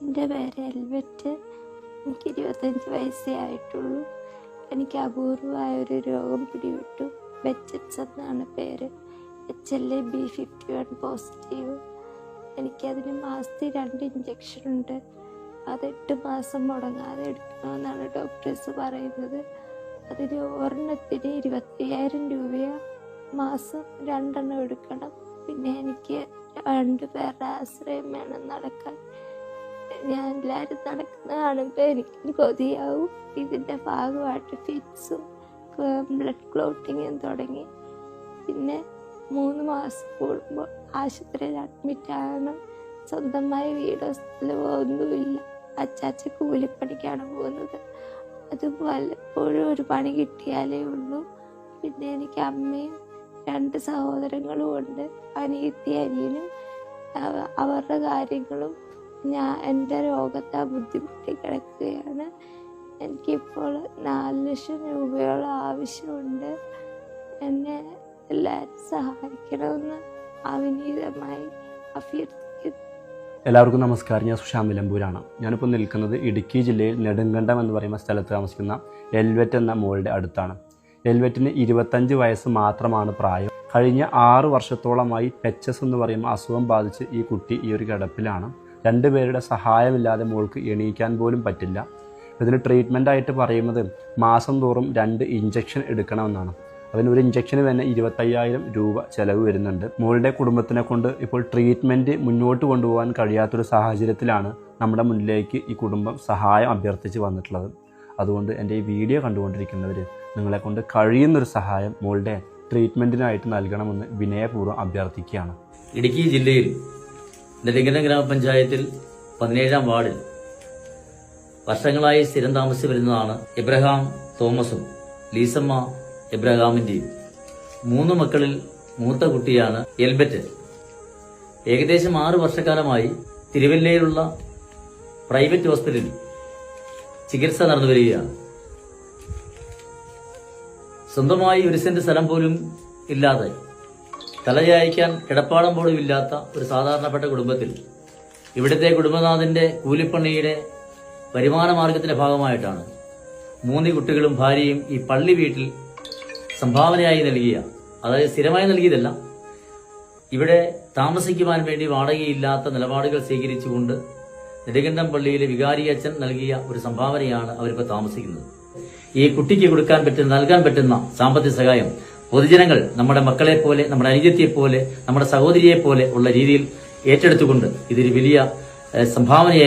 എൻ്റെ പേര് എൽവെറ്റ്. എനിക്ക് 25 വയസ്സേ ആയിട്ടുള്ളൂ. എനിക്ക് അപൂർവമായ ഒരു രോഗം പിടിപെട്ടു. ബെച്ചറ്റ്സ് എന്നാണ് പേര്. HLA-B51 positive. എനിക്കതിന് മാസത്തിൽ 2 ഇഞ്ചക്ഷൻ ഉണ്ട്. അത് 8 മാസം മുടങ്ങാതെ എടുക്കണമെന്നാണ് ഡോക്ടേഴ്സ് പറയുന്നത്. അതിന് ഒരെണ്ണത്തിന് 25,000 രൂപയാണ്. മാസം 2 എണ്ണം എടുക്കണം. പിന്നെ എനിക്ക് 2 പേരുടെ ആശ്രയം വേണം നടക്കാൻ. ഞാൻ എല്ലാവരും നടക്കുന്ന കാണുമ്പോൾ എനിക്കും കൊതിയാവും. ഇതിൻ്റെ ഭാഗമായിട്ട് ഫിറ്റ്സും ബ്ലഡ് ക്ലോട്ടിങ്ങും തുടങ്ങി. പിന്നെ 3 മാസം കൂടുമ്പോൾ ആശുപത്രിയിൽ അഡ്മിറ്റാകണം. സ്വന്തമായി വീടോ സ്ഥലമോ ഒന്നുമില്ല. അച്ചാച്ച കൂലിപ്പണിക്കാണ് പോകുന്നത്. അത് വല്ലപ്പോഴും ഒരു പണി കിട്ടിയാലേ ഉള്ളൂ. പിന്നെ എനിക്ക് അമ്മയും 2 സഹോദരങ്ങളും ഉണ്ട്. അനിയത്തി അനിയനും. അവരുടെ കാര്യങ്ങളും എൻ്റെ രോഗത്തെ ബുദ്ധിമുട്ടി കിടക്കുകയാണ്. എനിക്കിപ്പോൾ 4 ലക്ഷം രൂപയോളം ആവശ്യമുണ്ട്. എന്നെ എല്ലാവരും സഹായിക്കണമെന്ന് അവിനീതമായി അഭ്യർത്ഥിക്കുന്നു. എല്ലാവർക്കും നമസ്കാരം. ഞാൻ സുശാന്ത് നിലമ്പൂരാണ്. ഞാനിപ്പോൾ നിൽക്കുന്നത് ഇടുക്കി ജില്ലയിൽ നെടുങ്കണ്ടം എന്ന് പറയുന്ന സ്ഥലത്ത് താമസിക്കുന്ന എൽവെറ്റ് എന്ന മോളുടെ അടുത്താണ്. എൽവെറ്റിന് 25 വയസ്സ് മാത്രമാണ് പ്രായം. കഴിഞ്ഞ 6 വർഷത്തോളമായി പെച്ചസ് എന്ന് പറയുന്ന അസുഖം ബാധിച്ച് ഈ കുട്ടി ഈ ഒരു കിടപ്പിലാണ്. 2 പേരുടെ സഹായമില്ലാതെ മോൾക്ക് എണീക്കാൻ പോലും പറ്റില്ല. ഇതിന് ട്രീറ്റ്മെൻറ്റായിട്ട് പറയുന്നത് മാസം തോറും 2 ഇഞ്ചക്ഷൻ എടുക്കണമെന്നാണ്. അതിന് ഒരു ഇഞ്ചക്ഷന് തന്നെ 25,000 രൂപ ചിലവ് വരുന്നുണ്ട്. മോളുടെ കുടുംബത്തിനെ കൊണ്ട് ഇപ്പോൾ ട്രീറ്റ്മെൻറ്റ് മുന്നോട്ട് കൊണ്ടുപോകാൻ കഴിയാത്തൊരു സാഹചര്യത്തിലാണ് നമ്മുടെ മുന്നിലേക്ക് ഈ കുടുംബം സഹായം അഭ്യർത്ഥിച്ച് വന്നിട്ടുള്ളത്. അതുകൊണ്ട് എൻ്റെ ഈ വീഡിയോ കണ്ടുകൊണ്ടിരിക്കുന്നവർ നിങ്ങളെ കൊണ്ട് കഴിയുന്നൊരു സഹായം മോളുടെ ട്രീറ്റ്മെൻറ്റിനായിട്ട് നൽകണമെന്ന് വിനയപൂർവ്വം അഭ്യർത്ഥിക്കുകയാണ്. ഇടുക്കി ജില്ലയിൽ നെടുങ്കണ്ടം ഗ്രാമപഞ്ചായത്തിൽ 17-ാം വാർഡിൽ വർഷങ്ങളായി സ്ഥിരം താമസിച്ചു വരുന്നതാണ് എബ്രഹാം തോമസും ലീസമ്മ എബ്രഹാമിന്റെയും 3 മക്കളിൽ മൂത്ത കുട്ടിയാണ് എൽബറ്റ്. ഏകദേശം 6 വർഷക്കാലമായി തിരുവല്ലയിലുള്ള പ്രൈവറ്റ് ഹോസ്പിറ്റലിൽ ചികിത്സ നടന്നു വരികയാണ്. സ്വന്തമായി 1 സെന്റ് സ്ഥലം പോലും ഇല്ലാതെ തലചായ്ക്കാൻ കിടപ്പാടം പോലും ഇല്ലാത്ത ഒരു സാധാരണപ്പെട്ട കുടുംബത്തിൽ ഇവിടുത്തെ കുടുംബനാഥന്റെ കൂലിപ്പണിയുടെ വരുമാന മാർഗത്തിന്റെ ഭാഗമായിട്ടാണ് 3 കുട്ടികളും ഭാര്യയും ഈ പള്ളി വീട്ടിൽ സംഭാവനയായി നൽകിയ, അതായത് സ്ഥിരമായി നൽകിയതല്ല, ഇവിടെ താമസിക്കുവാൻ വേണ്ടി വാടകയില്ലാത്ത നിലപാടുകൾ സ്വീകരിച്ചുകൊണ്ട് നെടുങ്കണ്ടം പള്ളിയിലെ വികാരി അച്ഛൻ നൽകിയ ഒരു സംഭാവനയാണ് അവരിപ്പോൾ താമസിക്കുന്നത്. ഈ കുട്ടിക്ക് നൽകാൻ പറ്റുന്ന സാമ്പത്തിക സഹായം പൊതുജനങ്ങൾ നമ്മുടെ മക്കളെ പോലെ, നമ്മുടെ അനുജത്തിയെ പോലെ, നമ്മുടെ സഹോദരിയെ പോലെ ഉള്ള രീതിയിൽ ഏറ്റെടുത്തുകൊണ്ട് ഇതൊരു വലിയ സംഭാവനയായി